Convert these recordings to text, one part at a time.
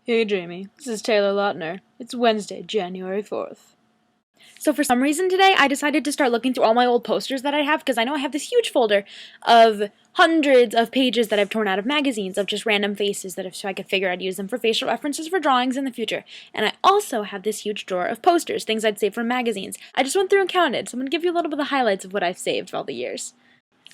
Hey Jamie, this is Taylor Lautner. It's Wednesday, January 4th. So for some reason today, I decided to start looking through all my old posters that I have, because I know I have this huge folder of hundreds of pages that I've torn out of magazines of just random faces so I could figure I'd use them for facial references for drawings in the future. And I also have this huge drawer of posters, things I'd saved from magazines. I just went through and counted, so I'm going to give you a little bit of the highlights of what I've saved all the years.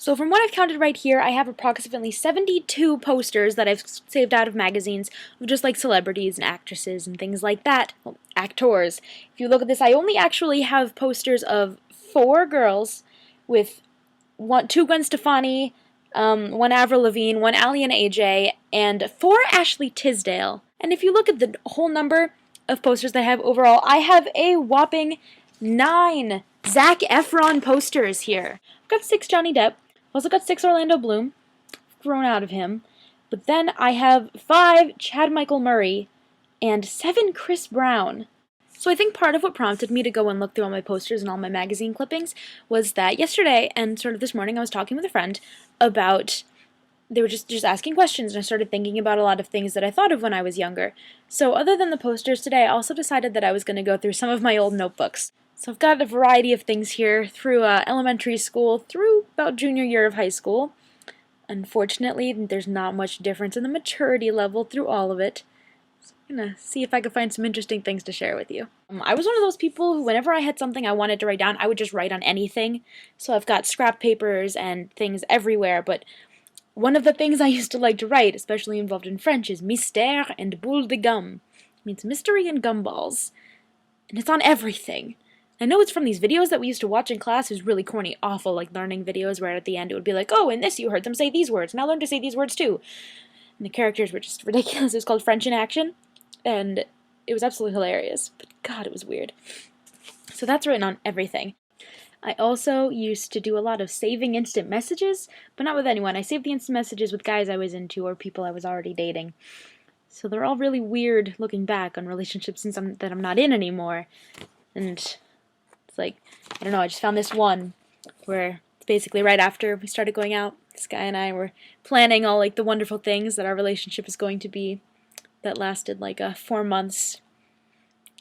So from what I've counted right here, I have approximately 72 posters that I've saved out of magazines of just like celebrities and actresses and things like that. Well, actors. If you look at this, I only actually have posters of 4 girls with 2 Gwen Stefani, 1 Avril Lavigne, 1 Ally and AJ, and 4 Ashley Tisdale. And if you look at the whole number of posters that I have overall, I have a whopping 9 Zac Efron posters here. I've got 6 Johnny Depp. Also got 6 Orlando Bloom, grown out of him. But then I have 5 Chad Michael Murray and 7 Chris Brown. So I think part of what prompted me to go and look through all my posters and all my magazine clippings was that yesterday and sort of this morning I was talking with a friend about, they were just asking questions, and I started thinking about a lot of things that I thought of when I was younger. So other than the posters today, I also decided that I was going to go through some of my old notebooks. So I've got a variety of things here through elementary school, through about junior year of high school. Unfortunately, there's not much difference in the maturity level through all of it. So I'm going to see if I can find some interesting things to share with you. I was one of those people who, whenever I had something I wanted to write down, I would just write on anything. So I've got scrap papers and things everywhere, but one of the things I used to like to write, especially involved in French, is mystère and boule de gomme. It means mystery and gumballs. And it's on everything. I know it's from these videos that we used to watch in class. It was really corny, awful, like learning videos where at the end it would be like, oh, in this you heard them say these words, now learn to say these words too. And the characters were just ridiculous. It was called French in Action, and it was absolutely hilarious. But God, it was weird. So that's written on everything. I also used to do a lot of saving instant messages, but not with anyone. I saved the instant messages with guys I was into or people I was already dating. So they're all really weird looking back on relationships that I'm not in anymore. And like, I don't know, I just found this one where it's basically right after we started going out, this guy and I were planning all like the wonderful things that our relationship is going to be that lasted like 4 months.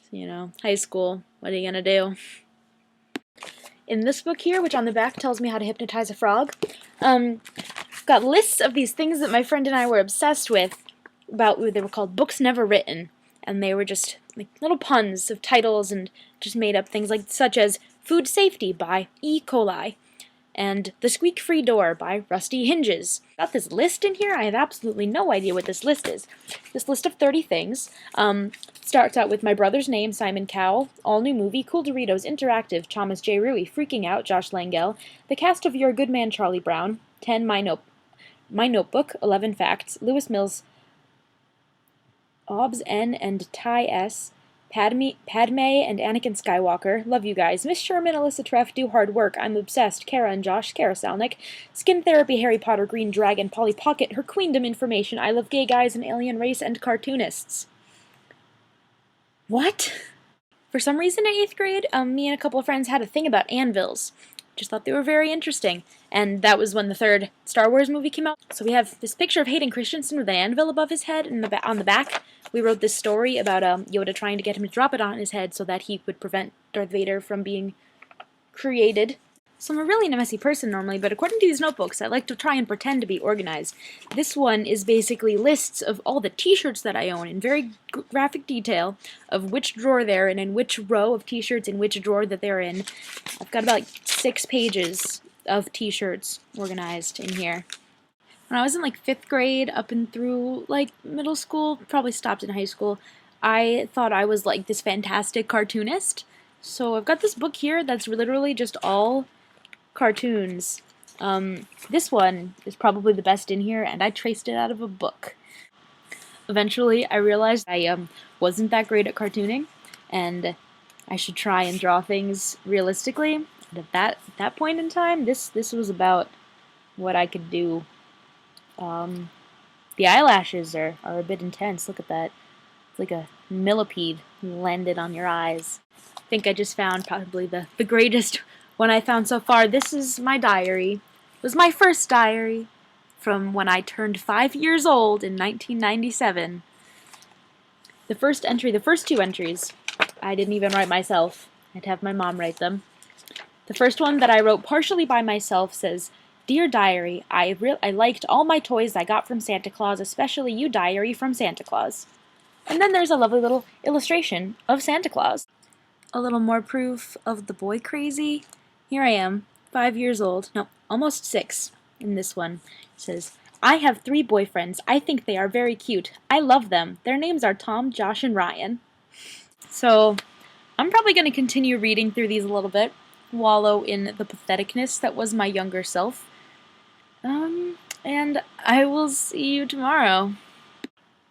So, you know, high school, what are you gonna do? In this book here, which on the back tells me how to hypnotize a frog, got lists of these things that my friend and I were obsessed with. They were called Books Never Written, and they were just like little puns of titles and just made up things like such as Food Safety by E. coli and The Squeak-Free Door by Rusty Hinges. Got this list in here. I have absolutely no idea what this list is. This list of 30 things starts out with My Brother's Name, Simon Cowell, All New Movie, Cool Doritos, Interactive, Thomas J. Rui, Freaking Out, Josh Langell, The Cast of Your Good Man, Charlie Brown, 10, My Notebook, 11 Facts, Lewis Mills, Obs N and Ty S, Padme and Anakin Skywalker, love you guys, Miss Sherman, Alyssa Treff, do hard work, I'm obsessed, Kara and Josh, Kara Salnick, Skin Therapy, Harry Potter, Green Dragon, Polly Pocket, Her Queendom Information, I Love Gay Guys and Alien Race, and Cartoonists. What? For some reason in 8th grade, me and a couple of friends had a thing about anvils. Just thought they were very interesting. And that was when the 3rd Star Wars movie came out. So we have this picture of Hayden Christensen with an anvil above his head, and on the back we wrote this story about Yoda trying to get him to drop it on his head so that he would prevent Darth Vader from being created. So I'm a really messy person normally, but according to these notebooks, I like to try and pretend to be organized. This one is basically lists of all the t-shirts that I own in very graphic detail of which drawer they're in and which row of t-shirts in which drawer that they're in. I've got about 6 pages of t-shirts organized in here. When I was in like 5th grade up and through like middle school, probably stopped in high school, I thought I was like this fantastic cartoonist. So I've got this book here that's literally just all cartoons. This one is probably the best in here, and I traced it out of a book. Eventually, I realized I wasn't that great at cartooning, and I should try and draw things realistically. And at that point in time, this was about what I could do. The eyelashes are a bit intense. Look at that. It's like a millipede landed on your eyes. I think I just found probably the greatest one I found so far. This is my diary. It was my first diary from when I turned 5 years old in 1997. The first two entries, I didn't even write myself. I'd have my mom write them. The first one that I wrote partially by myself says, "Dear Diary, I liked all my toys I got from Santa Claus, especially you, Diary, from Santa Claus." And then there's a lovely little illustration of Santa Claus. A little more proof of the boy crazy. Here I am, 5 years old. No, almost 6 in this one. It says, "I have 3 boyfriends. I think they are very cute. I love them. Their names are Tom, Josh, and Ryan." So, I'm probably going to continue reading through these a little bit, wallow in the patheticness that was my younger self. And I will see you tomorrow.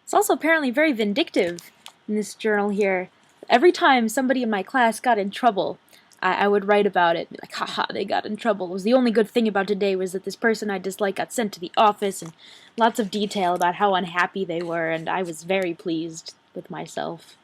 It's also apparently very vindictive in this journal here. Every time somebody in my class got in trouble, I would write about it. Be like, haha, they got in trouble. It was the only good thing about today was that this person I dislike got sent to the office, and lots of detail about how unhappy they were, and I was very pleased with myself.